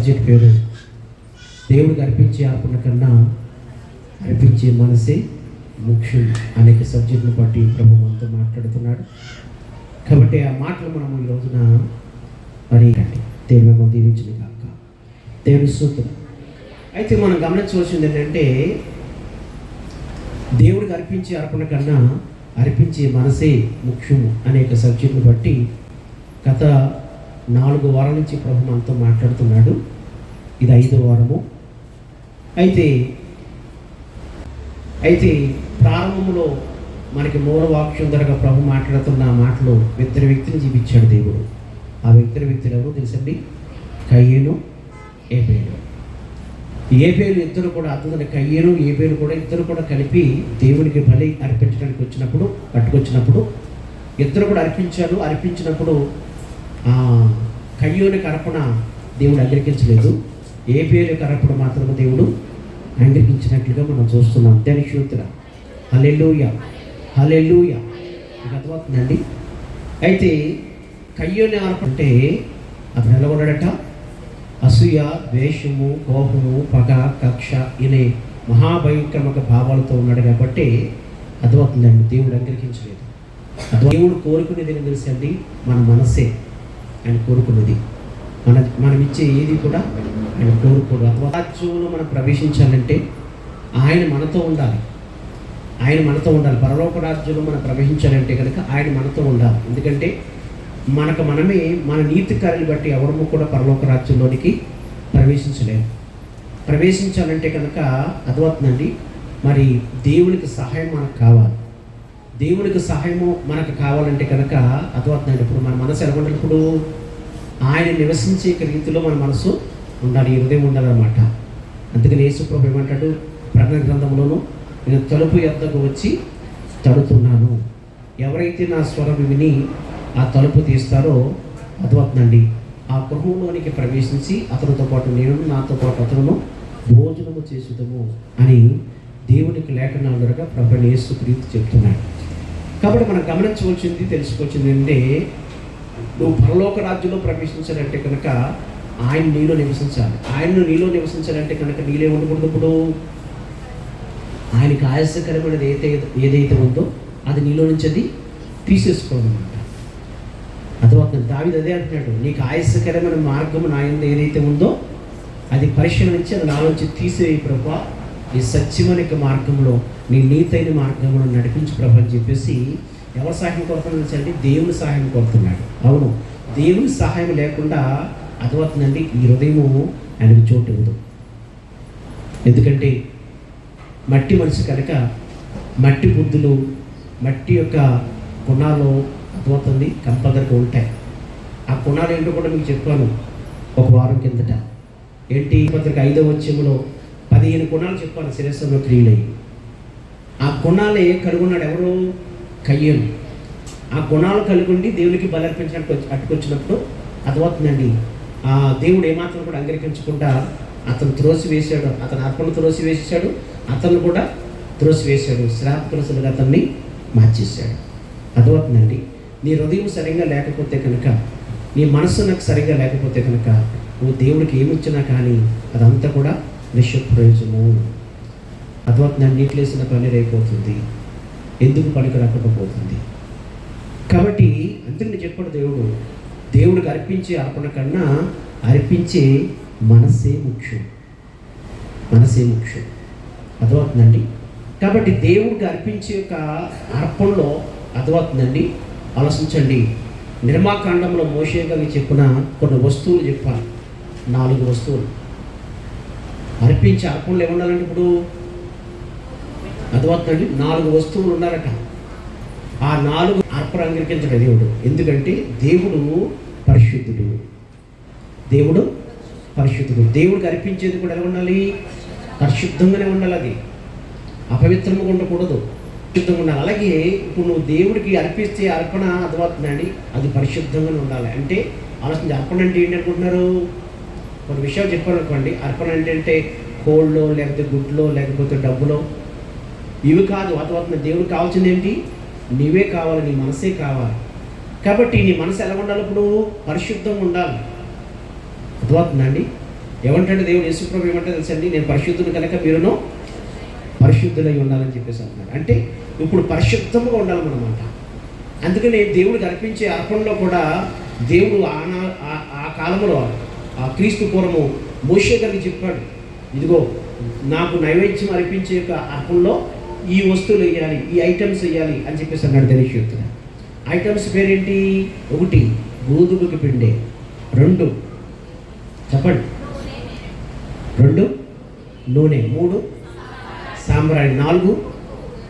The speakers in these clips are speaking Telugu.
సబ్జెక్ట్ పేరు దేవుడికి అర్పించే అర్పణ కన్నా అర్పించే మనసే ముఖ్యం అనేక సబ్జెక్ట్ని బట్టి ప్రభు మనతో మాట్లాడుతున్నాడు. కాబట్టి ఆ మాటలు మనము ఈ రోజున మరి దేవుని మనం దీవించిన కాక దేవుని స్తోత్రం. అయితే మనం గమనించవలసింది ఏంటంటే దేవుడికి అర్పించే అర్పణ కన్నా అర్పించే మనసే ముఖ్యము అనేక సబ్జెక్ట్ని బట్టి గత 4 వారాల నుంచి ప్రభు మనతో మాట్లాడుతున్నాడు. ఇది 5వ వారము. అయితే ప్రారంభంలో మనకి మూలవాక్యం ధరగా ప్రభు మాట్లాడుతున్న మాటలు ఇద్దరు వ్యక్తిని చూపించాడు దేవుడు. ఆ ఇద్దరు వ్యక్తులు ఎవరు తెలుసండి? కయ్యేను, ఏబేలు. ఏబేలు ఇద్దరు కూడా అతను కయ్యేను ఏబేలు కూడా ఇద్దరు కూడా కలిపి దేవునికి బలి అర్పించడానికి పట్టుకొచ్చినప్పుడు ఇద్దరు కూడా అర్పించినప్పుడు కయ్యోనికి అర్పణ దేవుడు అంగీకరించలేదు. ఏబేలుకి అర్పణ మాత్రమే దేవుడు అంగీకరించినట్లుగా మనం చూస్తున్నాం. దాని శ్రోతురా హల్లెలూయా హల్లెలూయా. మీకు అర్థమవుతుందండి? అయితే కయ్యోని అర్పణ అంటే అతను ఎలా ఉన్నాడట? అసూయ, ద్వేషము, కోపము, పగ, కక్ష ఇనే మహాభయంకరమైన భావాలతో ఉన్నాడు. కాబట్టి అర్థమవుతుందండి, దేవుడు అంగీకరించలేదు. దేవుడు కోరుకునేది ఏం తెలుసండి? మన మనసే ఆయన కోరుకున్నది. మనం ఇచ్చే ఏది కూడా ఆయన కోరుకోడు. రాజ్యంలో మనం ప్రవేశించాలంటే ఆయన మనతో ఉండాలి. పరలోక రాజ్యంలో మనం ప్రవేశించాలంటే కనుక ఆయన మనతో ఉండాలి. ఎందుకంటే మనమే మన నీతి కార్యాలు బట్టి ఎవరము కూడా పరలోక రాజ్యంలోనికి ప్రవేశించాలంటే కనుక అర్థమవుతుందండి. మరి దేవునికి సహాయం మనకు కావాలి. దేవునికి సహాయము మనకు కావాలంటే కనుక అర్థమవుతుందండి. ఇప్పుడు మన మనసు ఎలా ఉండాలి? ఇప్పుడు ఆయన నివసించే రీతిలో మన మనసు ఉండాలి, హృదయం ఉండాలన్నమాట. అందుకని యేసు ప్రభు ఏమంటాడు? ప్రకటన గ్రంథంలోనూ, నేను తలుపు యొద్దకు వచ్చి తడుతున్నాను, ఎవరైతే నా స్వరం విని ఆ తలుపు తీస్తారో అర్థమవుతుందండి, ఆ గృహంలోనికి ప్రవేశించి అతనితో పాటు నేను, నాతో పాటు అతను భోజనము చేసుదము అని దేవునికి లేఖనాలుగా ప్రభు యేసుక్రీస్తు చెప్తున్నాడు. కాబట్టి మనం గమనించవలసింది, తెలుసుకోవాల్సింది ఏంటంటే, నువ్వు పరలోక రాజ్యంలో ప్రవేశించాలంటే కనుక ఆయన నీలో నివసించాలి. ఆయన్ను నీలో నివసించాలంటే కనుక నీలో ఉండకూడదు. ఇప్పుడు ఆయనకి ఆయాసకరమైనది ఏదైతే ఉందో అది నీలో నుంచి అది తీసేసుకోవాలన్నమాట. అర్థమవుతుంది? దావీదు అదే అంటున్నాడు, నీకు ఆయాసకరమైన మార్గము నా యందు ఏదైతే ఉందో అది పరిశీలించి అది నా నుంచి తీసేయి ప్రభువా, నీ సత్యమైన మార్గంలో, నీ నీతైన మార్గంలో నడిపించు ప్రభు అని చెప్పేసి ఎవరి సహాయం కోరుతున్నాడు అంటే దేవుని సహాయం కోరుతున్నాడు. అవును, దేవుని సహాయం లేకుండా అర్థమవుతుందండి ఈ హృదయము ఆయనకు చోటు ఇవ్వదు. ఎందుకంటే మట్టి మనసు కనుక మట్టి బుద్ధులు, మట్టి యొక్క గుణాలు అర్థమవుతుంది కంపల్సరిగా ఉంటాయి. ఆ గుణాలు ఏంటో కూడా మీకు చెప్పాను ఒక వారం కిందట. ఏంటి? పత్రిక 5వ అధ్యాయంలో 15 గుణాలు చెప్పాను శిరస్సులో క్రియలయ్యి. ఆ గుణాలే కలుగున్నాడు ఎవరు? కయ్యేను. ఆ గుణాలు కలుగుండి దేవునికి బలి అర్పించడానికి అట్టుకొచ్చినప్పుడు అర్థమవుతుందండి ఆ దేవుడు ఏమాత్రం కూడా అంగీకరించకుండా అతను త్రోసివేశాడు, అతను అర్పణ త్రోసివేసాడు, అతను కూడా త్రోసివేశాడు, శ్రాపకులుగా అతన్ని మార్చేశాడు. అర్థమవుతుందండి? నీ హృదయం సరిగ్గా లేకపోతే కనుక, నీ మనస్సు నాకు సరిగ్గా లేకపోతే కనుక నువ్వు దేవుడికి ఏమిచ్చినా కానీ అదంతా కూడా నిష్ప్రయోజనము. అర్థమవుతుందండి? నీటిలేసిన పన్నీరు అయిపోతుంది, ఎందుకు పనికి రాకపోతుంది. కాబట్టి అందుకని చెప్పాడు దేవుడికి అర్పించే అర్పణ కన్నా అర్పించే మనసే ముఖ్యం. అర్థమవుతుందండి? కాబట్టి దేవుడికి అర్పించే యొక్క అర్పణలో అర్థమవుతుందండి, ఆలోచించండి. నిర్మాకాండంలో మోషే గారికి చెప్పిన కొన్ని వస్తువులు చెప్పాలి. 4 వస్తువులు అర్పించే అర్పణలు ఏముండాలంటే ఇప్పుడు అర్థమవుతుందండి 4 వస్తువులు ఉన్నారట. ఆ 4 అర్పణ అంగీకరించడు దేవుడు. ఎందుకంటే దేవుడు పరిశుద్ధుడు. దేవుడికి అర్పించేది కూడా ఎలా ఉండాలి? పరిశుద్ధంగానే ఉండాలి. అది అపవిత్రంగా ఉండకూడదు, పరిశుద్ధంగా ఉండాలి. అలాగే ఇప్పుడు నువ్వు దేవుడికి అర్పిస్తే అర్పణ అర్థమవుతుందండి, అది పరిశుద్ధంగానే ఉండాలి. అంటే ఆలోచించి అర్పణ అంటే ఏంటి అనుకుంటున్నారు? కొన్ని విషయాలు చెప్పాను అనుకోండి. అర్పణ అంటే కోళ్ళో, లేకపోతే గుడ్లో, లేకపోతే డబ్బులో, ఇవి కాదు. అర్థమవుతుంది? దేవుడికి కావాల్సింది ఏంటి? నీవే కావాలి, నీ మనసే కావాలి. కాబట్టి నీ మనసు ఎలా ఉండాలి? ఇప్పుడు పరిశుద్ధంగా ఉండాలి. అర్థమవుతుందండి? ఏమంటాడు దేవుడు? యేసుప్రభు ఏమంటే తెలుసండి, నేను పరిశుద్ధుని కనుక మీరును పరిశుద్ధులై ఉండాలని చెప్పేసి అంటున్నాడు. అంటే ఇప్పుడు పరిశుద్ధంగా ఉండాలన్నమాట. అందుకని దేవుడికి అర్పించే అర్పణలో కూడా దేవుడు ఆ కాలంలో ఆ క్రీస్తు పూర్వము మోషే గారికి చెప్పాడు, ఇదిగో నాకు నైవేద్యం అర్పించే యొక్క అర్పణలో ఈ వస్తువులు వేయాలి, ఈ ఐటమ్స్ వేయాలి అని చెప్పేసి అన్నాడు తెలియజేస్తున్నా. ఐటమ్స్ పేరేంటి? 1 గోధుమకి పిండి, 2 చెప్పండి 2 నూనె, 3 సాంబ్రాణి, 4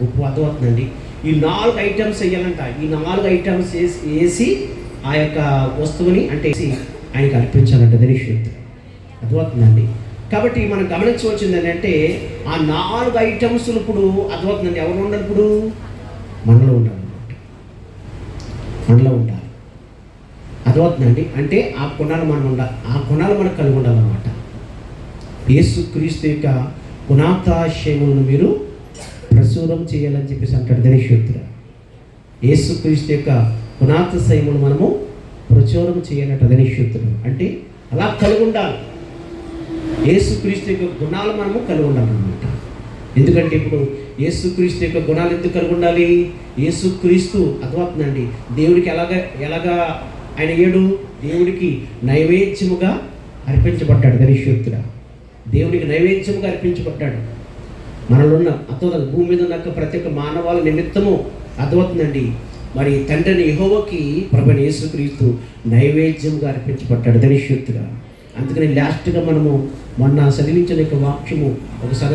ఉప్పు. అర్థమవుతుందండి. ఈ 4 ఐటమ్స్ వేయాలంట. ఈ 4 ఐటమ్స్ వేసి ఆ యొక్క వస్తువుని అంటే ఆయనకి అర్పించాలంట తెలియజేస్తున్నా. అర్థమవుతుందండి. కాబట్టి మనం గమనించవలసింది ఏంటంటే ఆ 4 ఐటమ్స్ ఇప్పుడు అర్థమవుతుందండి. ఎవరు ఉండాలి? ఇప్పుడు మనలో ఉండాలి, మనలో ఉండాలి. అర్థమవుతుందండి. అంటే ఆ గుణాలు మనం ఉండాలి, ఆ గుణాలు మనకు కలిగి ఉండాలన్నమాట. యేసుక్రీస్తు యొక్క గుణాతాశయములను మీరు ప్రచురం చేయాలని చెప్పేసి అంటాడు ధనిషుద్ధుడు. యేసుక్రీస్తు యొక్క గుణాతిశయములు మనము ప్రచురం చేయాలంట ధనిషుద్ధుడు. అంటే అలా కలిగి ఉండాలి. యేసుక్రీస్తు యొక్క గుణాలు మనము కలిగి ఉండాలన్నమాట. ఎందుకంటే ఇప్పుడు యేసుక్రీస్తు యొక్క గుణాలు ఎందుకు కలిగి ఉండాలి? యేసుక్రీస్తు అర్థమవుతుందండి దేవుడికి ఎలాగా ఆయన దేవుడికి నైవేద్యముగా అర్పించబడ్డాడు ధనిషుద్ధుడు. దేవునికి నైవేద్యముగా అర్పించబడ్డాడు. మనలో ఉన్న అర్థమవుతుంది భూమి మీద ఉన్న ప్రతి ఒక్క మానవాళి నిమిత్తము అర్థమవుతుందండి మరి తండ్రిని యెహోవాకి ప్రభువైన యేసుక్రీస్తు నైవేద్యంగా అర్పించబడ్డాడు ధనిషుద్ధుడు. అందుకని లాస్ట్గా మనము మొన్న చదివించిన యొక్క వాక్యము ఒకసారి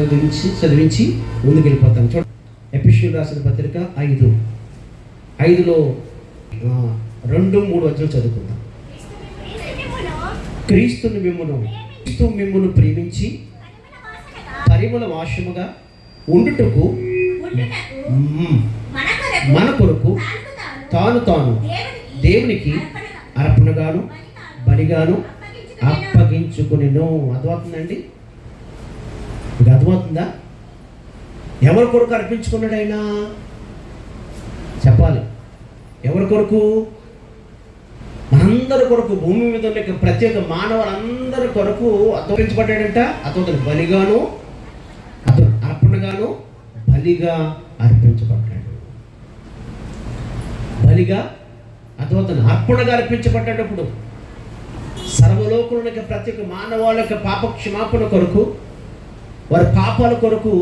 చదివించి ముందుకు వెళ్ళిపోతాం. చూడండి, ఎఫెసీయులకు రాసిన పత్రిక 5:5లో 2-3 వచనాలు చదువుకుందాం. క్రీస్తుని మిమ్మును ప్రేమించి పరిమళ వాసముగా ఉండుటకు మన కొరకు తాను దేవునికి అర్పణగాను బలిగాను అప్పగించుకునేను. అర్థమవుతుందండి? మీకు అర్థమవుతుందా? ఎవరి కొరకు అర్పించుకున్నాడు ఆయన? చెప్పాలి. ఎవరి కొరకు? మనందరి కొరకు, భూమి మీద ఉన్న ప్రత్యేక మానవులందరి కొరకు అర్పించబడ్డాడంట. అతను బలిగాను అర్పణగాను బలిగా అర్పించబడ్డాడు. బలిగా అతను అర్పణగా అర్పించబడ్డాడు. అప్పుడు సర్వలోకంలో ప్రత్యేక మానవాళ్ళ యొక్క పాప క్షమాపణ కొరకు, వారి పాపాల కొరకు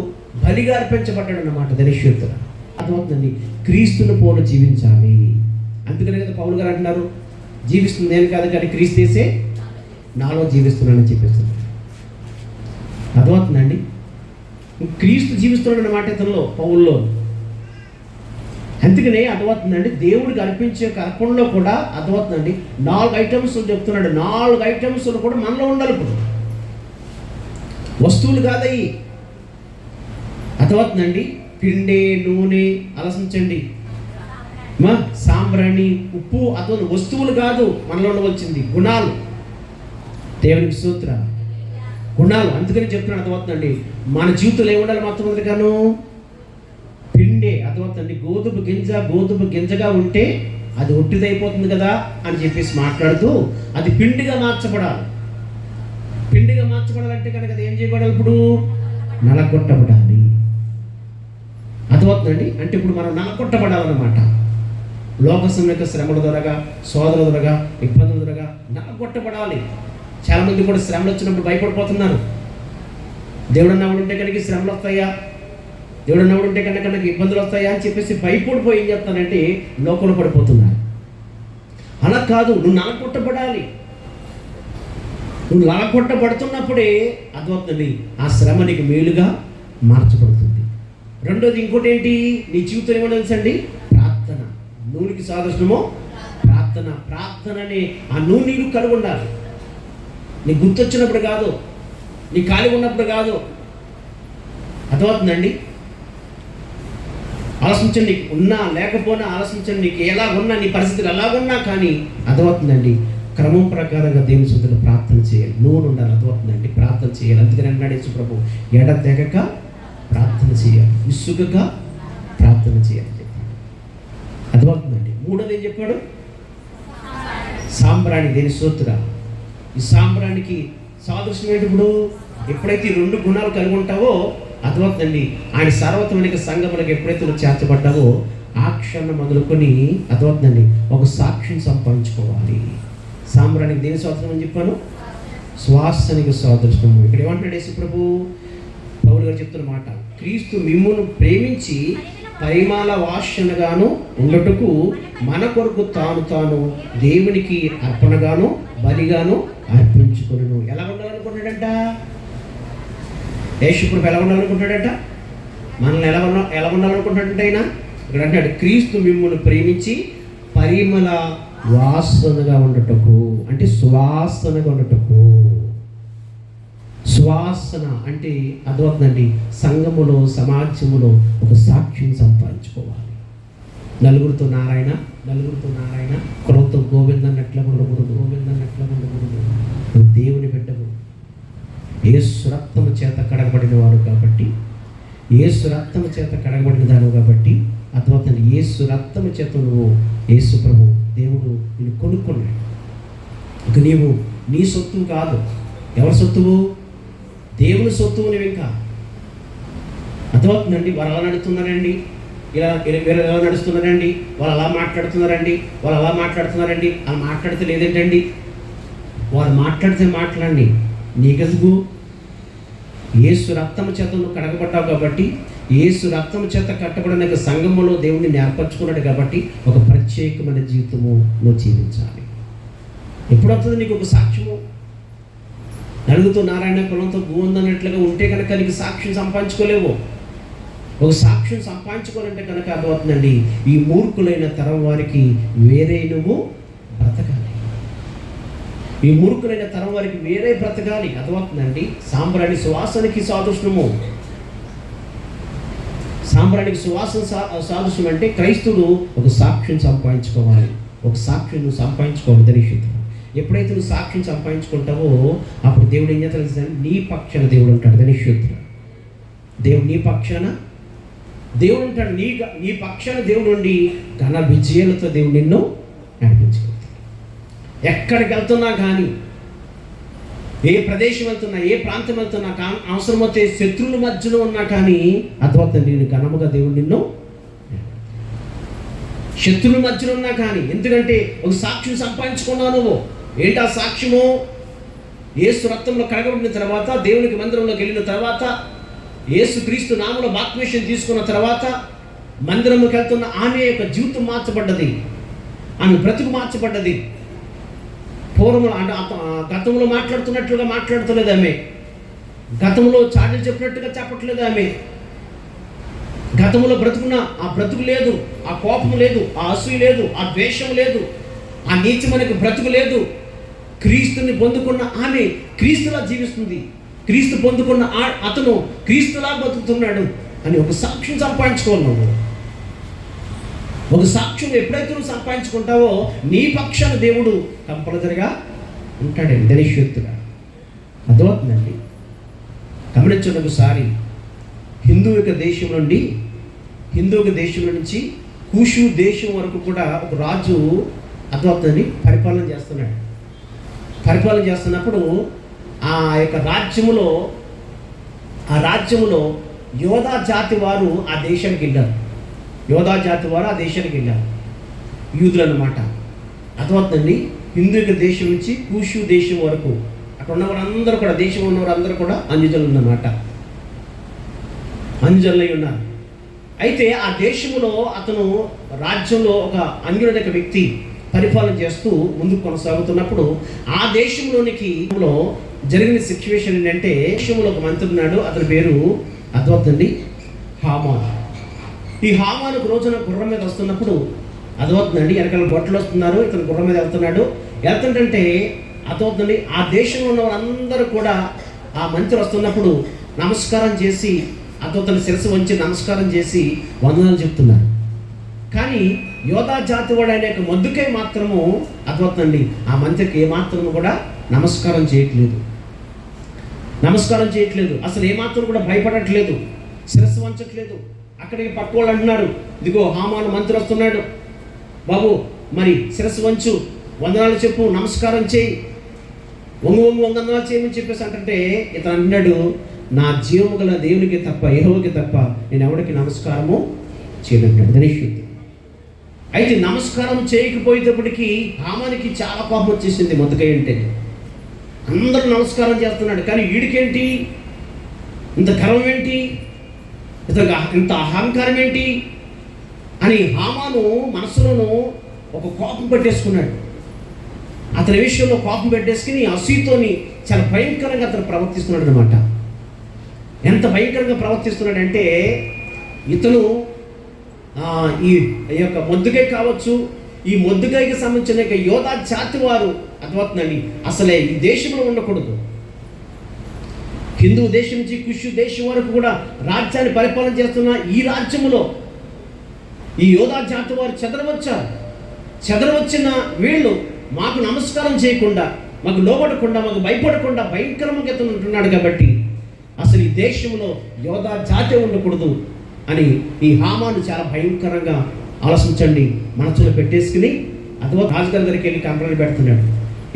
బలిగా అర్పించబడ్డాడు అన్నమాట ధనిషుద్ధుడు. అర్థమవుతుందండి. క్రీస్తును పోలు జీవించాలి. అందుకనే కదా పౌలు గారు అంటున్నారు, జీవిస్తుంది నేను కాదు కానీ క్రీస్తేసే నాలో జీవిస్తున్నానని చెప్పేస్తున్నాను. అర్థమవుతుందండి. క్రీస్తు జీవిస్తున్నాడు అన్నమాట ఇతనిలో, పౌల్లో. అందుకనే అర్థమవుతుందండి. దేవుడికి అర్పించే అర్పణలో కూడా అర్థమవుతుందండి 4 ఐటమ్స్ చెప్తున్నాడు. 4 ఐటమ్స్ కూడా మనలో ఉండాలి. ఇప్పుడు వస్తువులు కాదయ్యి. అర్థమవుతుందండి. పిండి, నూనె, ఆలోచించండి, సాంబ్రాణి, ఉప్పు, అతను వస్తువులు కాదు మనలో ఉండవలసింది గుణాలు. దేవునికి స్తోత్ర. గుణాలు. అందుకని చెప్తున్నాను. అర్థమవుతుందండి. మన జీవితంలో ఏముండాలి? మొత్తం పిండి అర్థమవుతుందండి. గోధుమ గింజగా ఉంటే అది ఒట్టిదైపోతుంది కదా అని చెప్పేసి మాట్లాడుతూ అది పిండిగా మార్చబడాలి. పిండిగా మార్చబడాలంటే కనుక అది ఏం చేయబడాలి? ఇప్పుడు నలగొట్టబడాలి. అర్థమవుతుందండి. అంటే ఇప్పుడు మనం నలగొట్టబడాలన్నమాట. లోక సంబంధిక శ్రమల ద్వారాగా, సోదరుల ద్వారాగా, ఇబ్బందుల ద్వారాగా నలగొట్టబడాలి. చాలామంది కూడా శ్రమలు వచ్చినప్పుడు భయపడిపోతున్నారు. దేవుడు అన్నవాడు ఉంటే కనుక శ్రమలు వస్తాయా, దేవుడు అన్నవాడు ఉంటే కనుక నాకు ఇబ్బందులు వస్తాయా అని చెప్పేసి భయపడిపోయి ఏం చెప్తానంటే లోకంలో పడిపోతున్నారు. అలా కాదు, నువ్వు నలగొట్టబడాలి. నువ్వు నలగొట్టబడుతున్నప్పుడే అర్థమవుతుంది ఆ శ్రమ నీకు మేలుగా మార్చబడుతుంది. రెండోది ఇంకోటి ఏంటి? నీ జీవితం ఏమో తెలుసండి? ప్రార్థన. నూనెకి సాదృశ్యమో ప్రార్థన. ప్రార్థనని ఆ నూనె నీరు కలిగి ఉండాలి. నీ గుర్తొచ్చినప్పుడు కాదు, నీ ఖాళీ ఉన్నప్పుడు కాదు. అర్థమవుతుందండి. ఆలోచించండి. ఉన్నా లేకపోయినా ఆలోచించండి. నీకు ఎలా ఉన్నా, నీ పరిస్థితులు ఎలాగున్నా కానీ అర్థమవుతుందండి క్రమం ప్రకారంగా దేవుని సొంతలో ప్రార్థన చేయాలి. నూనె ఉండాలి. అర్థమవుతుందండి. ప్రార్థన చేయాలి. అందుకని అన్నాడు యేసు ప్రభు, ఎడతెగక ప్రార్థన చేయాలి, విసుగగా ప్రార్థన చేయాలి చెప్పాడు. అర్థమవుతుందండి. మూడోది ఏం చెప్పాడు? సాంబ్రాణి. దేని స్తోత్ర. ఈ సాదృశ్యం ఏంటి? ఇప్పుడు ఎప్పుడైతే ఈ 2 గుణాలు కలిగి ఉంటావో అర్థమవుతుందండి. ఆయన సార్వత్రిక సంఘములకు ఎప్పుడైతే నువ్వు చేర్చబడ్డావో ఆ క్షణం మొదలుకొని అర్థమవుతుందండి ఒక సాక్ష్యం సంపాదించుకోవాలి. సాంబ్రానికి దేని సాదృశ్యం అని చెప్పాను? శ్వాసనికి సాదృశ్యము. ఇక్కడ ఏమంటాడు యేసు ప్రభు? పౌలు గారు చెప్తున్న మాట, క్రీస్తు మిమ్మును ప్రేమించి పరిమళ వాసనగాను ఉండటకు మన కొరకు తాను దేవునికి అర్పణగాను బలిగాను అర్పించుకొనును. ఎలా ఉండాలనుకుంటాడంట? యేసు ప్రభు ఎలా ఉండాలనుకుంటాడంట? మనల్ని ఎలా ఉండాలనుకుంటాడంట ఆయన? ఇక్కడ అంటాడు, క్రీస్తు మిమ్మును ప్రేమించి పరిమళ వాసనగా ఉండటకు, అంటే సువాసనగా ఉండటకు. సువాసన అంటే అదవుతుందండి, సంఘములో సమాజములో ఒక సాక్ష్యం సంపాదించుకోవాలి. నలుగురితో నారాయణ కులంతో గోవిందన్నట్ల ఉండకూడదు. నువ్వు దేవుని బిడ్డవు, యేసు రక్తము చేత కడగబడిన వాడు కాబట్టి, యేసు రక్తము చేత కడగబడిన దాను కాబట్టి అర్థమవుతుంది. యేసు రక్తము చేత నువ్వు, యేసు ప్రభు దేవుడు నిన్ను కొనుక్కున్నాడు. ఇక నీవు నీ సొత్తు కాదు. ఎవరి సొత్తువు? దేవుని సొత్తువు. నువ్వు ఇంకా అర్థమవుతుందండి. వారు అలా నడుస్తున్నారండి, వీరు ఎలా నడుస్తున్నారండి, వాళ్ళు అలా మాట్లాడుతున్నారండి, అలా మాట్లాడితే లేదేంటండి? వారు మాట్లాడితే మాట్లాడండి, నీకెందుకు? యేసు రక్తము చేత నువ్వు కడగబడ్డావు కాబట్టి, యేసు రక్తము చేత కట్టబడిన సంఘములో దేవుడిని ఏర్పరచుకున్నాడు కాబట్టి ఒక ప్రత్యేకమైన జీవితము నువ్వు జీవించాలి. ఎప్పుడు వస్తుంది నీకు ఒక సాక్ష్యము? నలుగుతో నారాయణ కులంతో గోందన్నట్లుగా ఉంటే కనుక నీకు సాక్ష్యం సంపాదించుకోలేవు. ఒక సాక్ష్యం సంపాదించుకోవాలంటే కనుక అర్థమవుతుందండి, ఈ మూర్ఖులైన తరం వారికి వేరే నువ్వు బ్రతకాలి. ఈ మూర్ఖులైన తరం వారికి వేరే బ్రతకాలి. అర్థమవుతుందండి. సాంబ్రాణి సువాసనకి సాదృశ్యము. సాంబ్రాణికి సువాసన సాదృశ్యం అంటే క్రైస్తవుడు ఒక సాక్ష్యం సంపాదించుకోవాలి. ఒక సాక్ష్యం నువ్వు సంపాదించుకోవాలి. దరిశుద్ధం ఎప్పుడైతే నువ్వు సాక్ష్యం సంపాదించుకుంటావో అప్పుడు దేవుడు ఏం చేస్తాడు? నీ పక్షాన దేవుడు ఉంటాడు. దరిశుద్ధ దేవుడు నీ పక్షాన దేవుడు ఉంటాడు. నీ పక్షాన దేవుడు ఉండి ఘన విజయాలతో దేవుడు నిన్ను నడిపించగలుగుతాడు. ఎక్కడికి వెళ్తున్నా కానీ, ఏ ప్రదేశం వెళ్తున్నా, ఏ ప్రాంతం వెళ్తున్నా, అవసరమైతే శత్రువుల మధ్యలో ఉన్నా కానీ అర్థమవుతుంది నేను ఘనముగా దేవుడు నిన్ను శత్రువుల మధ్యలో ఉన్నా కానీ. ఎందుకంటే ఒక సాక్ష్యం సంపాదించుకున్నావు నువ్వు. ఏంటి ఆ సాక్ష్యము? యేసు రక్తంలో కడగబడిన తర్వాత, దేవునికి మందిరంలోకి వెళ్ళిన తర్వాత, యేసు క్రీస్తు నామములో బాప్తిస్మం తీసుకున్న తర్వాత మందిరంలోకి వెళ్తున్న ఆమె యొక్క జీవితం మార్చబడ్డది, ఆమె బ్రతుకు మార్చబడ్డది. పూర్వములు అంటే గతంలో మాట్లాడుతున్నట్లుగా మాట్లాడుతలేదు ఆమె, గతంలో చాటులు చెప్పినట్టుగా చెప్పట్లేదు ఆమె. గతంలో బ్రతుకున్న ఆ బ్రతుకు లేదు, ఆ కోపం లేదు, ఆ అసూయ లేదు, ఆ ద్వేషం లేదు, ఆ నీచమైన బ్రతుకు లేదు. క్రీస్తుని పొందుకున్న ఆమె క్రీస్తులా జీవిస్తుంది. క్రీస్తు పొందుకున్న అతను క్రీస్తులా బతుకుతున్నాడు అని ఒక సాక్ష్యం సంపాదించుకోవాలి నువ్వు. ఒక సాక్ష్యం ఎప్పుడైతే నువ్వు సంపాదించుకుంటావో నీ పక్షాన దేవుడు కంపల్సరిగా ఉంటాడండి. దరిశుద్ధుగా అర్థమవుతుందండి. గమనించండి. ఒకసారి హిందూ దేశం నుంచి కూషు దేశం వరకు కూడా ఒక రాజు అర్థమవుతుందని పరిపాలన చేస్తున్నప్పుడు ఆ యొక్క రాజ్యములో యోధా జాతి వారు ఆ దేశానికి వెళ్ళారు. యూదులు అన్నమాట. అర్థమవుతుందండి. హిందూ దేశం నుంచి కూషు దేశం వరకు అక్కడ ఉన్న వారందరూ కూడా, దేశంలో ఉన్న వారందరూ కూడా అన్యజనులు అన్నమాట. అన్యజనులై ఉన్నారు. అయితే ఆ దేశంలో అతను రాజ్యంలో ఒక అన్యుడైన వ్యక్తి పరిపాలన చేస్తూ ముందుకు కొనసాగుతున్నప్పుడు ఆ దేశంలోనికి జరిగిన సిచ్యువేషన్ ఏంటంటే, దేశంలో ఒక మంత్రి ఉన్నాడు. అతని పేరు అర్థమవుతుందండి హామాన్. ఈ హామాను రోజున గుర్రం మీద వస్తున్నప్పుడు అర్థమవుతుందండి, వెనకాల బొట్టలు వస్తున్నారు, ఇతను గుర్రం మీద వెళ్తుంటే అర్థమవుతుంది ఆ దేశంలో ఉన్న వాళ్ళందరూ కూడా ఆ మంత్రి వస్తున్నప్పుడు నమస్కారం చేసి అతను శిరస్సు వంచి నమస్కారం చేసి వందనాలు చెప్తున్నారు. కానీ యోధా జాతి వాడు అనే మొద్దుకై మాత్రము అర్థమవుతుందండి ఆ మంత్రికి ఏమాత్రము కూడా నమస్కారం చేయట్లేదు. అసలు ఏమాత్రం కూడా భయపడట్లేదు, శిరస్సు వంచట్లేదు. అక్కడికి పక్క వాళ్ళు అంటున్నారు, ఇదిగో హామాను మంత్రి వస్తున్నాడు బాబు, మరి శిరస్సు వంచు, వందనాలు చెప్పు, నమస్కారం చేయి. వందనాలు చేయమని చెప్పేసి అంటే ఇతను అన్నాడు, నా జీవము గల దేవునికి తప్ప, యెహోవాకి తప్ప నేను ఎవరికి నమస్కారము చేయనంటాడు. ధనిష్యుడు అయితే నమస్కారం చేయకపోయేటప్పటికీ హామానికి చాలా కోపం వచ్చేసింది. మొదకై అంటే అందరూ నమస్కారం చేస్తున్నాడు, కానీ వీడికేంటి ఇంత గర్వం ఏంటి, ఇంత అహంకారం ఏంటి అని హామాను మనసులోనూ ఒక కోపం పెట్టేసుకున్నాడు. అతని విషయంలో కోపం పెట్టేసుకుని అసూయతోని చాలా భయంకరంగా అతను ప్రవర్తిస్తున్నాడు అనమాట. ఎంత భయంకరంగా ప్రవర్తిస్తున్నాడంటే ఇతను ఈ యొక్క మొద్దుగై కావచ్చు, ఈ మొద్దుగైకి సంబంధించిన యోధా జాతి వారు అర్థమవుతుందండి, అసలే ఈ దేశంలో ఉండకూడదు. హిందూ దేశం నుంచి కుషు దేశం వరకు కూడా రాజ్యాన్ని పరిపాలన చేస్తున్న ఈ రాజ్యంలో ఈ యోధా జాతి వారు చెదరవచ్చిన వీళ్ళు మాకు నమస్కారం చేయకుండా, మాకు లోబడకుండా, మాకు భయపడకుండా భయంకరంగా ఇతను ఉంటున్నాడు. కాబట్టి అసలు ఈ దేశంలో యోధా జాతి ఉండకూడదు అని ఈ హామాను చాలా భయంకరంగా ఆలోచించండి మనసులో పెట్టేసుకుని అథవా రాజుగారి దగ్గరికి వెళ్ళి కంప్లైంట్ పెడుతున్నాడు.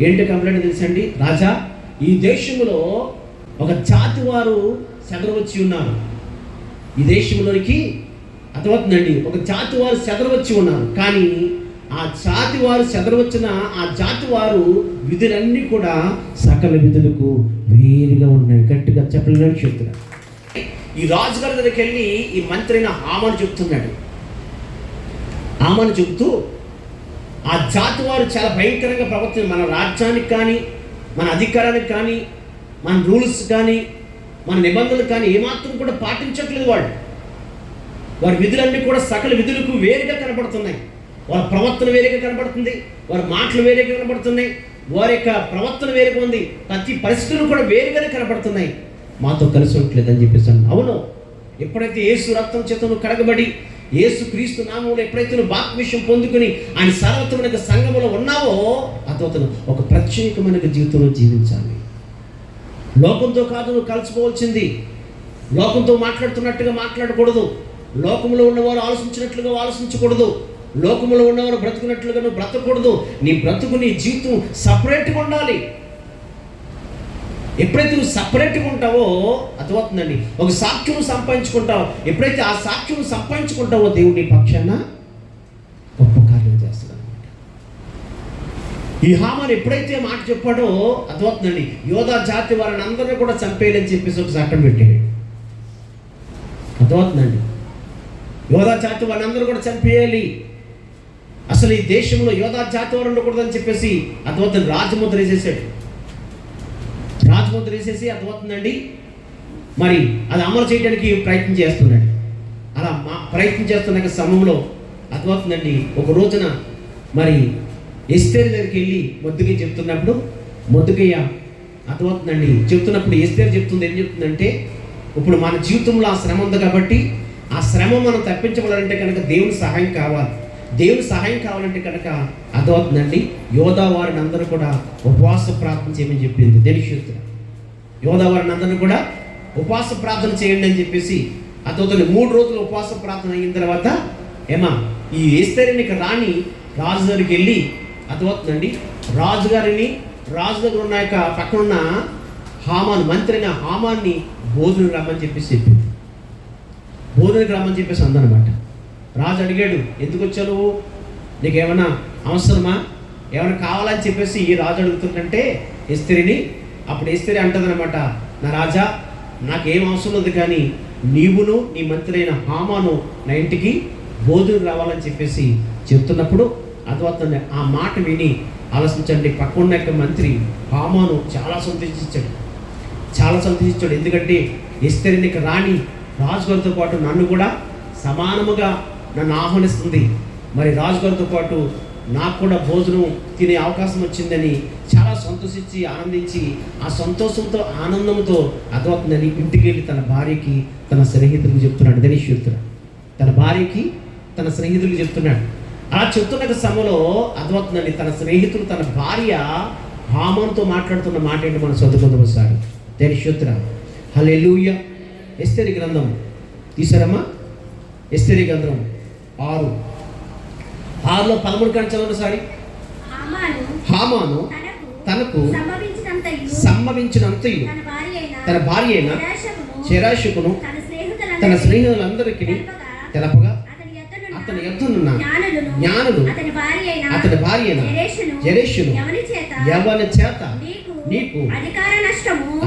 ఏంటి కంప్లైంట్ తెలుసండి? రాజా, ఈ దేశంలో ఒక జాతి వారు చెదరవచ్చి ఉన్నారు. ఈ దేశంలోనికి అర్థమవుతుందండి, ఒక జాతి వారు చెదరవచ్చి ఉన్నారు. కానీ ఆ జాతి వారు చెదరవచ్చిన ఆ జాతి వారు విధులన్నీ కూడా సకల విధులకు వేరుగా ఉన్నాయి. గట్టిగా చెప్పలేని చెప్తున్నాడు. ఈ రాజుగారి దగ్గరికి వెళ్ళి ఈ మంత్రి అయిన హామాను చెప్తున్నాడు. హామాను చెబుతూ ఆ జాతి వారు చాలా భయంకరంగా ప్రవర్తించారు. మన రాజ్యానికి కానీ, మన అధికారానికి కానీ, మన రూల్స్ కానీ, మన నిబంధనలు కానీ ఏమాత్రం కూడా పాటించట్లేదు. వారి విధులన్నీ కూడా సకల విధులకు వేరుగా కనబడుతున్నాయి. వారి ప్రవర్తన వేరేగా కనబడుతుంది, వారి మాటలు వేరేగా కనబడుతున్నాయి, వారి యొక్క ప్రవర్తన వేరుగా ఉంది. ప్రతి పరిస్థితులు కూడా వేరుగానే కనబడుతున్నాయి. మాతో కలిసి ఉండట్లేదని చెప్పేసాను. అవును, ఎప్పుడైతే యేసు రక్తం చేతను కడగబడి యేసు క్రీస్తు నామంలో ఎప్పుడైతే నువ్వు బాప్తిస్మం పొందుకుని ఆయన సర్వత్వమైన సంఘములో ఉన్నావో అతను ఒక ప్రత్యేకమైన జీవితంలో జీవించాలి. లోకంతో కాదు నువ్వు కలుసుకోవాల్సింది. లోకంతో మాట్లాడుతున్నట్టుగా మాట్లాడకూడదు. లోకంలో ఉన్నవారు ఆలోచించినట్లుగా ఆలోచించకూడదు. లోకంలో ఉన్నవారు బ్రతుకున్నట్లుగా నువ్వు బ్రతకూడదు. నీ బ్రతుకు, నీ జీవితం సపరేట్గా ఉండాలి. ఎప్పుడైతే నువ్వు సపరేట్గా ఉంటావో అర్థమవుతుందండి, ఒక సాక్ష్యం సంపాదించుకుంటావు. ఎప్పుడైతే ఆ సాక్ష్యం సంపాదించుకుంటావో దేవుడు నీ పక్షాన గొప్ప కార్యం చేస్తాడు అనమాట. ఈ హామాను ఎప్పుడైతే మాట చెప్పాడో అర్థమవుతుందండి, యోధా జాతి వారిని అందరినీ కూడా చంపేయాలని చెప్పేసి ఒక చట్టం పెట్టాడు. అర్థమవుతుందండి, యోధా జాతి వారిని అందరూ కూడా చంపేయాలి. అసలు ఈ దేశంలో యోధా జాతి వారు ఉండకూడదని చెప్పేసి అర్థమవుతుంది రాజముద్ర వేసేసాడు. రాజముద్ర వేసేసి అర్థమవుతుందండి, మరి అది అమలు చేయడానికి ప్రయత్నం చేస్తున్నాడు. అలా ప్రయత్నం చేస్తున్న సమయంలో అర్థమవుతుందండి, ఒక రోజున మరి ఎస్తేరు దగ్గరికి వెళ్ళి మొద్దుకయ్య చెప్తున్నప్పుడు, మొద్దుకయ్య అర్థమవుతుందండి చెప్తున్నప్పుడు ఎస్తేరు చెప్తుంది, ఏం చెప్తుందంటే, ఇప్పుడు మన జీవితంలో ఆ శ్రమ ఉంది కాబట్టి ఆ శ్రమ మనం తప్పించబడాలంటే కనుక దేవుని సహాయం కావాలి. దేవుని సహాయం కావాలంటే కనుక అర్థమవుతుందండి, యోధా వారిని అందరూ కూడా ఉపవాస ప్రార్థన చేయమని చెప్పింది. దేనిశూత్ర యోధా వారిని అందరూ కూడా ఉపవాస ప్రార్థన చేయండి అని చెప్పేసి అతను 3 రోజులు ఉపవాస ప్రార్థన అయిన తర్వాత ఈ ఎస్తేరుని రాణి రాజు దగ్గరికి వెళ్ళి అర్థమవుతుందండి, రాజుగారిని రాజు దగ్గర ఉన్న యొక్క పక్కనున్న హామాను మంత్రి అయిన హామాన్ని భోజనం రమ్మని చెప్పేసి చెప్పింది. భోజనకి రమ్మని చెప్పేసి అందనమాట. రాజు అడిగాడు, ఎందుకు వచ్చావు, నీకు ఏమైనా అవసరమా, ఏమైనా కావాలని చెప్పేసి ఈ రాజు అడుగుతుందంటే ఎస్తేరిని. అప్పుడు ఎస్తేరి అంటదనమాట, నా రాజా నాకేం అవసరం లేదు, కానీ నీవును నీ మంత్రి అయిన హామాను నా ఇంటికి భోజనం రావాలని చెప్పేసి చెప్తున్నప్పుడు అర్థమవుతుంది. ఆ మాట విని ఆలోచించండి, పక్కన యొక్క మంత్రి హామాను చాలా సంతోషించాడు. ఎందుకంటే ఎస్తేరిని రాణి రాజుగారితో పాటు నన్ను కూడా సమానముగా నన్ను ఆహ్వానిస్తుంది, మరి రాజుగారితో పాటు నాకు కూడా భోజనం తినే అవకాశం వచ్చిందని చాలా సంతోషించి ఆనందించి ఆ సంతోషంతో ఆనందంతో అర్థమవుతుందని ఇంటికి వెళ్ళి తన భార్యకి తన స్నేహితులకు చెప్తున్నాడు. ధనిష్యూతుడు తన భార్యకి తన స్నేహితులకు చెప్తున్నాడు. అలా చెప్తున్న సమయంలో అర్థమవుతుందండి, తన స్నేహితులు తన భార్య హామానుతో మాట్లాడుతున్న మాట ఏంటి మనం చదువుకుందాం. ధనిష్యూతుడు హల్లెలూయా. ఎస్తేరు గ్రంథం తీసారమ్మా, ఎస్తేరు గ్రంథం 6:13 చదవండి. సారీ, హామాను తనకు సంభవించినంతయు తన భార్య అయిన శెరాషుకును తన స్నేహితులందరికీ తెలపగా అతని యొద్దనున్న జ్ఞానులు అతని భార్య అయిన జెరెషును ఎవని చేత నీకు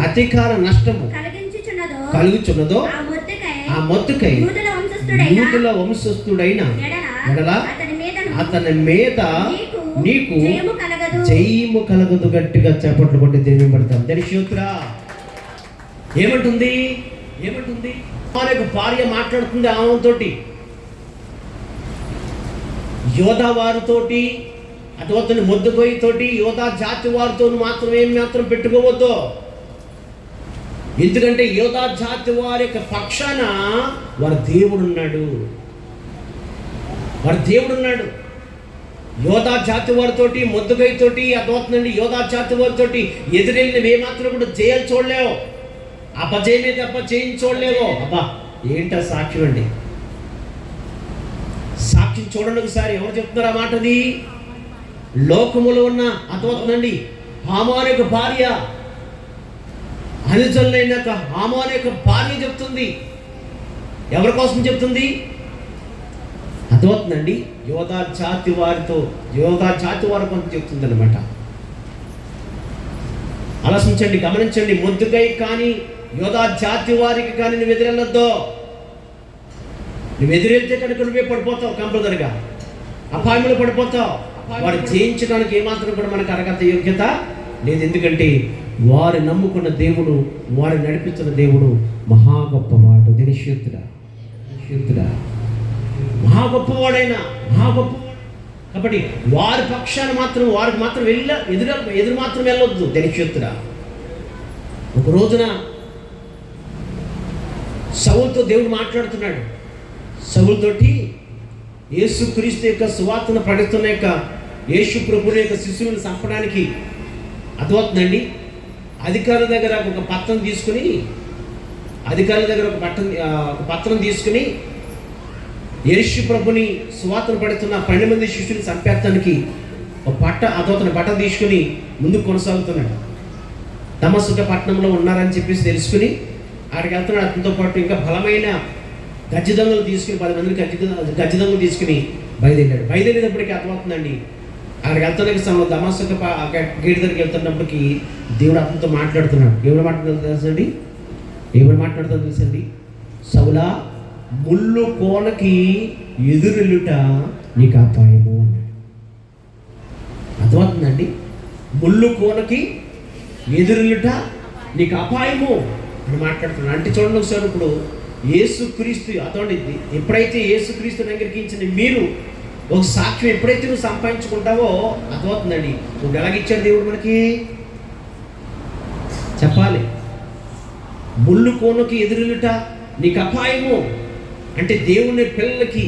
అధికార నష్టము కలుగుచున్నదో ఆ మొద్దుకై యూదుల వంశస్థుడైన ఎడల అతని మీద నీకు జయము కలగదు. గట్టిగా చేపట్లు కొట్టి దేవి పడతాం. దర్శితురా ఏమంటుంది భార్య మాట్లాడుతుంది ఆమెతోటి, యోధా వారితోటి, అతని మొద్దుగోయి తోటి, యోధా జాతి వారితో మాత్రం పెట్టుకోవద్దు. ఎందుకంటే యోధా జాతి వారి యొక్క పక్షాన వారి దేవుడున్నాడు. యోధా జాతి వారితోటి, మొద్దుగైతోటి, అదవుతుందండి యోధా జాతి వారితోటి ఎదురెళ్ళినవి ఏమాత్రం కూడా జయాలు చూడలేవు. అపజయం మీద అపజయం చూడలేవు. అబ్బా ఏంటో సాక్ష్యం అండి. సాక్ష్యం చూడండి ఒకసారి. ఎవరు చెప్తున్నారు ఆ మాటది? లోకములో ఉన్న అదవుతుందండి హామాను యొక్క భార్య, అనుజులైన హామాను యొక్క భార్య చెప్తుంది. ఎవరి కోసం చెప్తుంది? అదవుతుందండి యోధా జాతి వారి కొంత చెప్తుంది అనమాట. ఆలోచించండి, గమనించండి. మొద్దుకై కానీ యోధా జాతి వారికి కానీ నువ్వు ఎదురెళ్ళొద్దు. నువ్వు ఎదురెళ్తే కనుక నువ్వే పడిపోతావు, కంపల్సరిగా అపాయంలో పడిపోతావు. వాడు జయించడానికి ఏమాత్రం కూడా మనకు అర్హత యోగ్యత లేదు. ఎందుకంటే వారు నమ్ముకున్న దేవుడు, వారు నడిపిస్తున్న దేవుడు మహా గొప్పవాడు. దినశూద్రుడా మహా గొప్పవాడైనా కాబట్టి వారి పక్షాన మాత్రం వారికి మాత్రం ఎదురు మాత్రం వెళ్ళొద్దు. దినశూద్రుడా ఒక రోజున సౌలుతో దేవుడు మాట్లాడుతున్నాడు. సౌలుతోటి యేసుక్రీస్తు యొక్క సువార్తను ప్రకటిస్తున్న యొక్క యేసు ప్రభువుని యొక్క శిశువుని చంపడానికి అర్థమవుతుందండి. అధికారుల దగ్గర ఒక పత్రం తీసుకుని యేసు ప్రభుని సువార్తను పడుతున్న 12 మంది శిష్యుని చంపేస్తానికి అతను బట్ట తీసుకుని ముందుకు కొనసాగుతున్నాడు. దమస్కు పట్టణంలో ఉన్నారని చెప్పేసి తెలుసుకుని అక్కడికి వెళ్తున్నాడు. అతనితో పాటు ఇంకా బలమైన గజ్జి దొంగలు తీసుకుని 10 మందిని గజ్జి దొంగలు తీసుకుని బయలుదేరేటప్పటికి అర్థమవుతుందండి. అక్కడికి వెళ్తున్న దమస్కు గేట్ దగ్గరికి వెళ్తున్నప్పటికీ దేవుడు అతనితో మాట్లాడుతున్నాడు. ఏమని మాట్లాడుతుందో తెలుసండి? సౌలా, ముళ్ళు కోనకి ఎదురెళ్ళుట నీకు అపాయము అన్నాడు. అర్థమవుతుందండి? ముళ్ళు కోనకి ఎదురెళ్ళుట నీకు అపాయము అని మాట్లాడుతున్నాడు. అంటే చూడండి ఒకసారి, ఇప్పుడు యేసుక్రీస్తు అతోండి ఎప్పుడైతే యేసుక్రీస్తుని అంగీకరించిన మీరు ఒక సాక్ష్యం ఎప్పుడైతే నువ్వు సంపాదించుకుంటావో అర్థమవుతుందండి. నువ్వు ఎలాగిచ్చాడు దేవుడు మనకి చెప్పాలి. ముళ్ళు కోనకి ఎదురెళ్ళుట నీకు అపాయము అంటే దేవుని పిల్లలకి,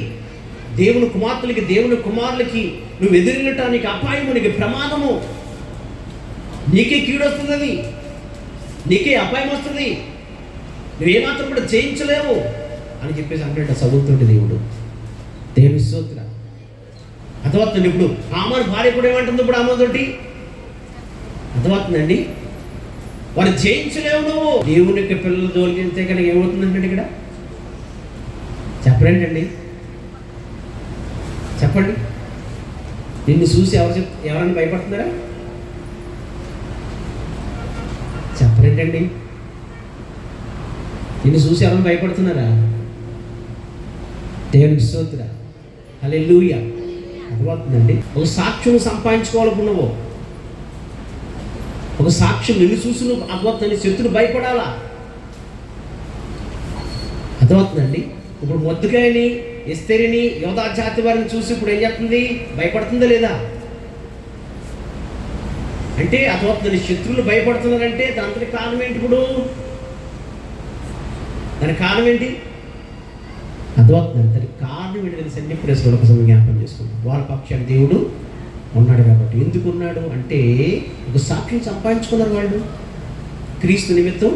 దేవుని కుమార్తెలకి, దేవుని కుమారులకి నువ్వు ఎదురెళ్ళుట నీకు అపాయము, నీకు ప్రమాదము, నీకే కీడు వస్తుంది, నీకే అపాయం వస్తుంది, నువ్వేమాత్రం కూడా జయించలేవు అని చెప్పేసి అంటే సౌలుతోటి దేవుని స్తోత్రం. అర్థమవుతుంది. ఇప్పుడు హామాను భార్య కూడా ఏమంటుంది? ఇప్పుడు హామానుతోటి అర్థమవుతుందండి, వారు జయించలేవు. నువ్వు దేవుని యొక్క పిల్లలు జోలికితే కనుక ఏమవుతుందంటే ఇక్కడ చెప్పరేంటండి? చెప్పండి. నిన్ను చూసి ఎవరైనా భయపడుతున్నారా? చెప్పరేంటండి? నిన్ను చూసి ఎవరైనా భయపడుతున్నారా? దేవునికి స్తోత్రం. హల్లెలూయా. అర్థమవుతుందండి. ఒక సాక్ష్యం సంపాదించుకోవాలనుకున్నావు, ఒక సాక్ష్యం నిన్ను చూసి నువ్వు అర్థమవుతుంది శత్రుడు భయపడాలా. అర్థమవుతుందండి. ఇప్పుడు మొద్దుకాయని, ఎస్తేరిని, యోధా జాతి వారిని చూసి ఇప్పుడు ఏం చేస్తుంది? భయపడుతుందా లేదా? అంటే అర్థమవుతుంది. శత్రువులు భయపడుతున్నారంటే దానికి కారణం ఏంటి? ఇప్పుడు దానికి కారణం ఏంటి? అర్థమవుతుంది. దానికి కారణం ఏంటి తెలుసండి? ఇప్పుడు ఒకసారి జ్ఞాపకం చేసుకుంటాం. వారి పక్షాన దేవుడు ఉన్నాడు కాబట్టి. ఎందుకు ఉన్నాడు అంటే ఒక సాక్ష్యం సంపాదించుకున్నారు వాళ్ళు. క్రీస్తు నిమిత్తం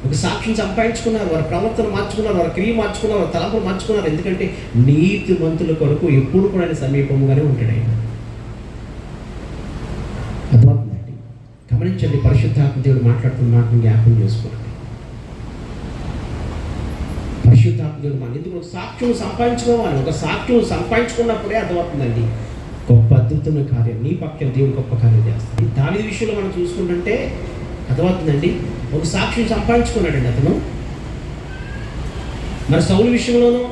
ఒక సాక్ష్యం సంపాదించుకున్నారు. వారి ప్రవర్తన మార్చుకున్నారు, వారి క్రియ మార్చుకున్నారు, వారి తలంపులు మార్చుకున్నారు. ఎందుకంటే నీతిమంతుల కొరకు ఎప్పుడు కూడా సమీపంగానే ఉంటాడు ఆయన. అర్థమవుతుందండి. గమనించండి, పరిశుద్ధాత్మ దేవుడు మాట్లాడుతున్న మాటను జ్ఞాపకం చేసుకోండి. పరిశుద్ధాత్మ దేవుడు మాట ఎందుకు సాక్ష్యం సంపాదించుకోవాలి. ఒక సాక్ష్యం సంపాదించుకున్నప్పుడే అర్థమవుతుందండి గొప్ప అద్భుతమైన కార్యం నీ పక్కన దేవుడు గొప్ప కార్యం చేస్తాడు. దావీదు విషయంలో మనం చూసుకుంటుంటే అర్థమవుతుందండి, ఒక సాక్ష్యం సంపాదించుకున్నాడండి అతను. మరి సౌలు విషయంలోనూ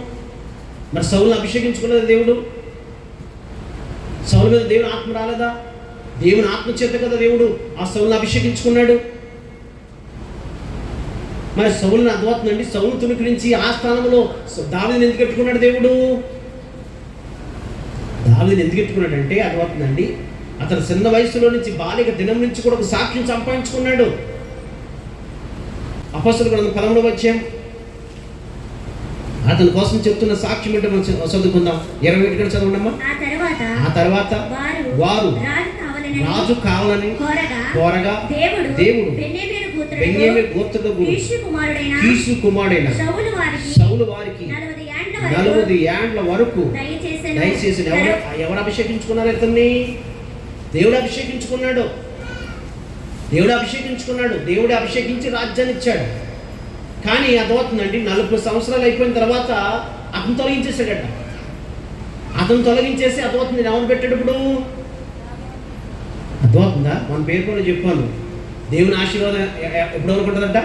మరి సౌలుని అభిషేకించుకున్నది దేవుడు. సౌలు మీద దేవుని ఆత్మ రాలేదా? దేవుని ఆత్మ చేత కదా దేవుడు ఆ సౌలుని అభిషేకించుకున్నాడు. మరి సౌలుని అర్థమవుతుందండి, సౌలు తుణుకురించి ఆ స్థానంలో దావీదుని ఎందుకు పెట్టుకున్నాడు దేవుడు? దావీదుని ఎందుకు పెట్టుకున్నాడంటే అర్థమవుతుందండి, అతను చిన్న వయసులో నుంచి బాలిక దినం నుంచి కూడా ఒక సాక్ష్యం సంపాదించుకున్నాడు. అపొస్తలుల గ్రంథం 13వ అధ్యాయం అతని కోసం చెప్తున్న సాక్ష్యం ఏంటో మనం చదువుకుందాం. 21 చదవండమ్మా. ఆ తర్వాత వారు రాజు కావాలని కోరగా దేవుడు బెన్యామీను గోత్రపు కీషు కుమారుడైన సౌలు వారికి 40 ఏండ్ల వరకు దయచేసి ఎవరు అభిషేకించుకున్నారు? ఇతన్ని దేవుడు అభిషేకించుకున్నాడు. దేవుడు అభిషేకించి రాజ్యాన్ని ఇచ్చాడు. కానీ అదవుతుందండి, 40 సంవత్సరాలు అయిపోయిన తర్వాత అతను తొలగించేసాడట. అతను తొలగించేసి అదవుతుంది ఎవరు పెట్టాడు ఇప్పుడు? అర్థమవుతుందా? మన పేరు కూడా చెప్పాను. దేవుని ఆశీర్వాదం ఎప్పుడు అనుకుంటుందంట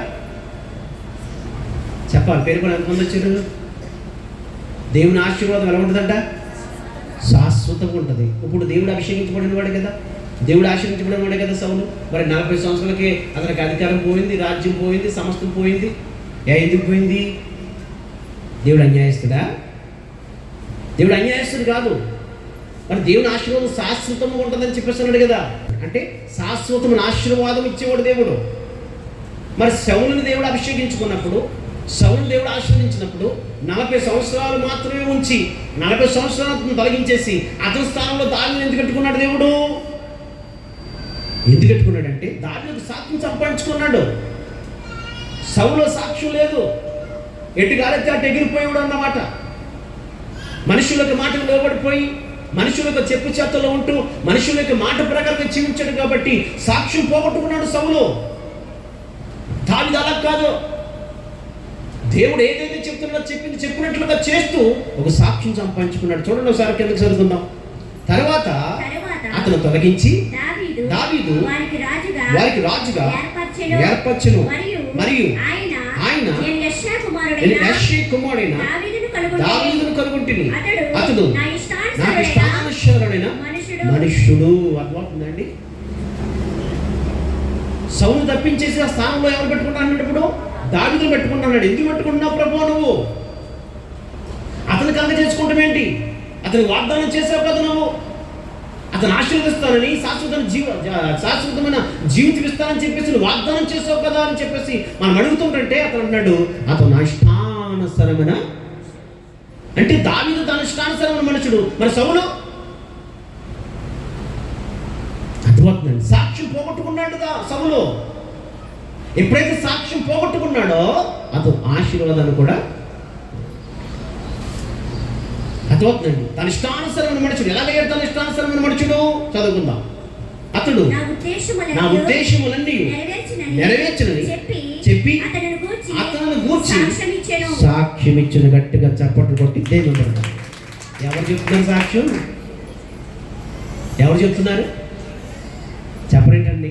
చెప్పాలి. పేరు కూడా ఎంతమంది వచ్చారు? దేవుని ఆశీర్వాదం ఎలా ఉంటుందంట? శాశ్వతంగా ఉంటుంది. ఇప్పుడు దేవుడు అభిషేకించబడిన వాడే కదా, దేవుడు ఆశీర్వించబడిన వాడే కదా సౌలు. మరి 40 సంవత్సరాలకి అతనికి అధికారం పోయింది, రాజ్యం పోయింది, సమస్తం పోయింది. ఎందుకు పోయింది? దేవుడు అన్యాయస్తుడా? దేవుడు అన్యాయస్తుడు కాదు. మరి దేవుని ఆశీర్వాదం శాశ్వతంగా ఉంటుందని చెప్పేస్తున్నాడు కదా. అంటే శాశ్వతమైన ఆశీర్వాదం ఇచ్చేవాడు దేవుడు. మరి సౌలుని దేవుడు అభిషేకించుకున్నప్పుడు, సౌలుని దేవుడు ఆశీర్వదించినప్పుడు 40 సంవత్సరాలు మాత్రమే ఉంచి 40 సంవత్సరాలను తొలగించేసి అతని స్థానంలో దావీదుని ఎందుకు పెట్టుకున్నాడు దేవుడు? ఎందుకు పెట్టుకున్నాడంటే దావీదు సాక్ష్యం సంపాదించుకున్నాడు. సౌలులో సాక్ష్యం లేదు. ఎటు గాలెత్తి అటు ఎగిరిపోయాడు అన్నమాట. మనుషులకు మాటలు లోబడిపోయి మనుషులకు చెప్పు చేతలో ఉంటూ మనుషులకు మాట ప్రకారంగా జీవించాడు కాబట్టి సాక్ష్యం పోగొట్టుకున్నాడు సౌలు. దావీదు అలా కాదు. దేవుడు ఏదైతే చెప్తున్నా చెప్పినట్లుగా చేస్తూ ఒక సాక్ష్యం సంపాదించుకున్నాడు. చూడండి ఒకసారి కిందకి చదువుకుందాం. తర్వాత అతను తొలగించి దావీదు వారికి రాజుగా ఏర్పరచెను మరియు ఆయన యెష్షయి కుమారుడైన దావీదును కనుగొంటిని. అతడు నాకు ఇష్టానుసారుడైన మనుష్యుడు. అర్థమవుతుందండి? సౌలు తప్పించేసి ఆ స్థానంలో ఎవరు పెట్టుకుంటాను? ఇప్పుడు దావీదును పెట్టుకుంటున్నాడు. ఎందుకు పెట్టుకుంటున్నావు ప్రభు నువ్వు? అతను కలగ చేసుకుంటాం ఏంటి? అతను వాగ్దానం చేసావు కదా నువ్వు. అతను ఆశీర్వదిస్తానని శాశ్వతమైన జీవితం ఇస్తానని చెప్పేసి నువ్వు వాగ్దానం చేసావు కదా అని చెప్పేసి మనం అడుగుతుంటే అతను అన్నాడు అతను నా ఇష్టానుసారమైన, అంటే దావీదు తన ఇష్టానుసారమైన మనుషుడు. మరి సౌలు అర్థమవుతుందండి, సాక్ష్యం పోగొట్టుకున్నాడు సౌలు. ఎప్పుడైతే సాక్ష్యం పోగొట్టుకున్నాడో అతను ఆశీర్వాదాన్ని కూడా అర్థమవుతుందండి. తన ఇష్టానుసరమైన మనుషుడు. ఎలాగయ్యాడు తన ఇష్టానుసరమైన మనుషుడు? చదువుకుందాం. అతడు నా ఉద్దేశములన్నీ నెరవేర్చునని చెప్పి అతను గూర్చి సాక్ష్యం ఇచ్చిన. గట్టిగా చప్పట్లు కొట్టి దేవుడు. ఎవరు చెప్తున్నారు సాక్ష్యం? ఎవరు చెప్తున్నారు? చెప్పరేంటండి?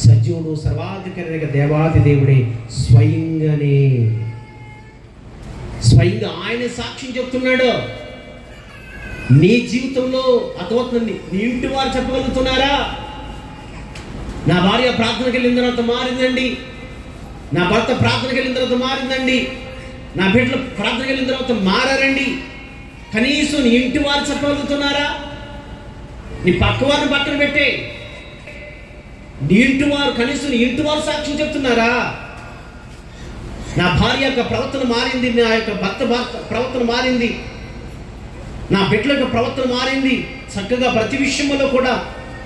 సజీవుడు సర్వాధికారి దేవాది దేవుడే స్వయంగా ఆయన సాక్ష్యం చెప్తున్నాడు. నీ జీవితంలో అర్థమవుతుంది. నీ ఇంటి వారు చెప్పగలుగుతున్నారా? నా భార్య ప్రార్థనకి వెళ్ళిన తర్వాత మారిందండి, నా భర్త ప్రార్థనకి వెళ్ళిన తర్వాత మారిందండి, నా బిడ్డలు ప్రార్థనకి వెళ్ళిన తర్వాత మారారండి. కనీసం నీ ఇంటి వారు చెప్పగలుగుతున్నారా? నీ పక్క వారిని పక్కన పెట్టే నీ ఇంటి వారు, కనీసం నీ ఇంటి వారు సాక్ష్యం చెప్తున్నారా? నా భార్య యొక్క ప్రవర్తన మారింది, నా యొక్క భర్త ప్రవర్తన మారింది, నా బిడ్డల యొక్క ప్రవర్తన మారింది. చక్కగా ప్రతి విషయంలో కూడా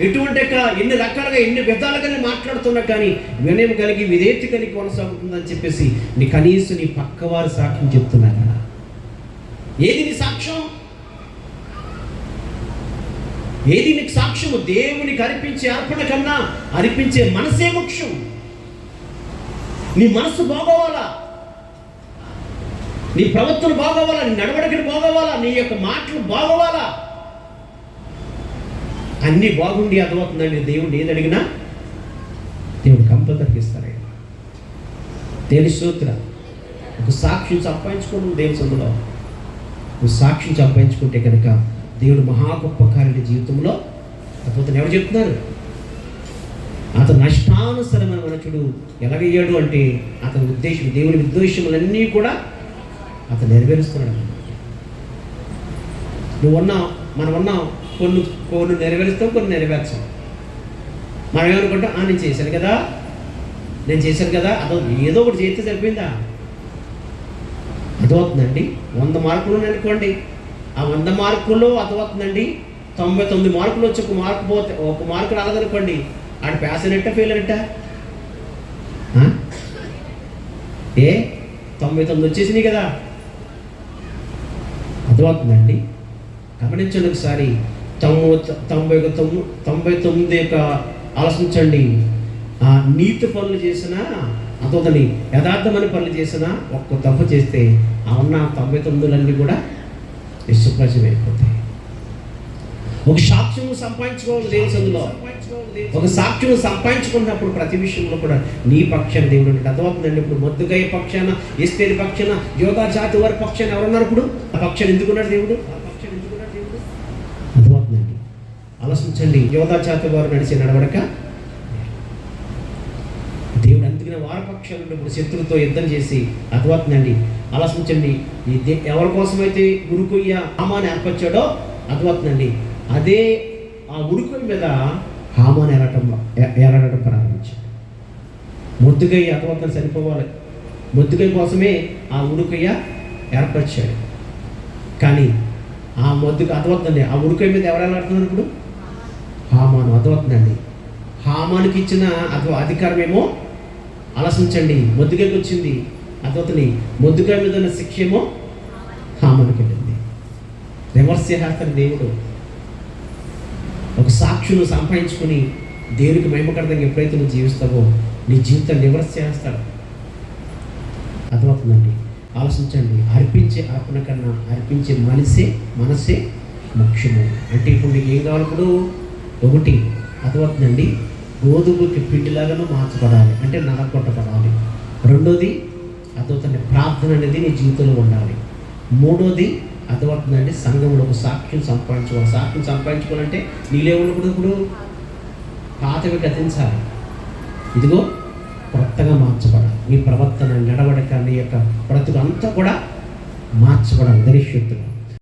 ఎటువంటి ఎన్ని రకాలుగా ఎన్ని విధాలుగా మాట్లాడుతున్నా కానీ వినయం కలిగి విధేయత కలిగి కొనసాగుతుందని చెప్పేసి నీ కనీసం నీ పక్కవారు సాక్ష్యం చెప్తున్నారా? ఏది నీ సాక్ష్యం? ఏది నీకు సాక్ష్యము? దేవునికి అర్పించే అర్పణ కన్నా అర్పించే మనసే ముఖ్యం. నీ మనసు బాగోవాలా, నీ ప్రవర్తన బాగోవాలా, నీ నడవడికలు బాగోవాలా, నీ యొక్క మాటలు బాగోవాలా. అన్నీ బాగుండి అర్థమవుతుందండి. దేవుడు ఏది అడిగినా దేవుడు కంపల్సరీ ఇస్తాడు. దేవుని స్తోత్రం. ఒక సాక్షిని సంపాదించుకోను దేవుని సందులో. నువ్వు సాక్షిని సంపాదించుకుంటే కనుక దేవుడు మహా గొప్ప కార్యాలు జీవితంలో అద్భుతం. ఎవరు చెప్తున్నారు? అతను నష్టానుసరమైన మనుషుడు ఎలాగయ్యాడు అంటే అతని ఉద్దేశం, దేవుని ఉద్దేశములన్నీ కూడా అతను నెరవేరుస్తున్నాడు. నువ్వు ఉన్నావు, మనం ఉన్నాం, కొన్ని నెరవేరుస్తాం, కొన్ని నెరవేర్చాం. మనం ఏమనుకుంటాం, నేను చేశాను కదా, అదో ఏదో ఒకటి చేస్తే సరిపోయిందా? అదవుతుందండి. 100 మార్కులు అనుకోండి, ఆ 100 మార్కుల్లో అదవుతుందండి. 99 మార్కులు వచ్చి ఒక మార్కు రాలేదనుకోండి, ఆడు పాస్ అయినట్ట ఫెయిల్ అయినట్ట? 99 వచ్చేసినాయి కదా. అదవుతుందండి. గమనించండి ఒకసారి. 99 యొక్క ఆలోచించండి. నీతి పనులు చేసినా అతని యథార్థమైన పనులు చేసినా ఒక్క తప్పు చేస్తే ఆ ఉన్న 99 కూడా నిష్ప్రయోజనమైపోతాయి. ఒక సాక్ష్యం సంపాదించుకోవాలి దేవుని సందులో. ఒక సాక్ష్యం సంపాదించుకున్నప్పుడు ప్రతి విషయంలో కూడా నీ పక్షాన దేవుడు అంటే అర్థమవుతుందండి. ఇప్పుడు మొద్దుగయ్య పక్షాన, ఎస్తేరి పక్షాన, యోగా జాతి వారి పక్షాన ఎవరున్నారు? ఇప్పుడు ఆ పక్షాన్ని ఎందుకున్నాడు దేవుడు? అర్థమవుతుందండి. ఆలోచించండి. యోగా జాతి వారు నడిచే నడవడక దేవుడు అందుకనే వారి పక్షాలు ఇప్పుడు శత్రువుతో యుద్ధం చేసి అర్థమవుతుందండి. ఆలోచించండి. ఎవరి కోసమైతే ఉరుకొయ్య హామాని ఏర్పరిచాడో అర్థమవుతుందండి, అదే ఆ ఉరుకొయ్య మీద హామాని ఏరడటం ప్రారంభించాడు. మొద్దుగయ్య అర్థమవుతుంది చనిపోవాలి, మొద్దుగయ్య కోసమే ఆ ఉరుకొయ్య ఏర్పరిచాడు. కానీ ఆ అర్థమవుతుందండి, ఆ ఉరుకొయ్య మీద ఎవరు ఏలాడుతున్నారు ఇప్పుడు? హామాను. అర్థమవుతుందండి. హామానికి ఇచ్చిన అధికారం ఏమో ఆలోచించండి మొద్దుగైకి వచ్చింది. అతని మొద్దుగై మీద ఉన్న శిక్ష ఏమో హామానికి వెళ్ళింది. రివర్స్ చేస్తాడు దేవుడు. ఒక సాక్షులు సంపాదించుకుని దేవునికి మహిమకరంగా ఎప్పుడైతే నువ్వు జీవిస్తావో నీ జీవితాన్ని రివర్స్ చేస్తాడు. అర్థమవుతుందండి. ఆలోచించండి. అర్పించే అర్పణ కన్నా అర్పించే మనసే ముఖ్యము. అంటే ఇప్పుడు నీకు ఏం కావాలి? ఇప్పుడు ఒకటి అర్థమవుతుందండి, గోధుమకి పిండిలాగానూ మార్చబడాలి, అంటే నలగొట్టబడాలి. రెండోది అర్థమవుతుంది, ప్రార్థన అనేది నీ జీవితంలో ఉండాలి. మూడోది అర్థమవుతుందండి, సంఘంలో ఒక సాక్ష్యం సంపాదించుకోవాలి. సాక్ష్యం సంపాదించుకోవాలంటే నీలే ఉన్నప్పుడు ఇప్పుడు పాతవి గతించాలి, ఇదిగో కొత్తగా మార్చబడాలి. నీ ప్రవర్తన, నడవడిక, నీ యొక్క బ్రతుకు అంతా కూడా మార్చబడాలి. దరిశుద్ధంగా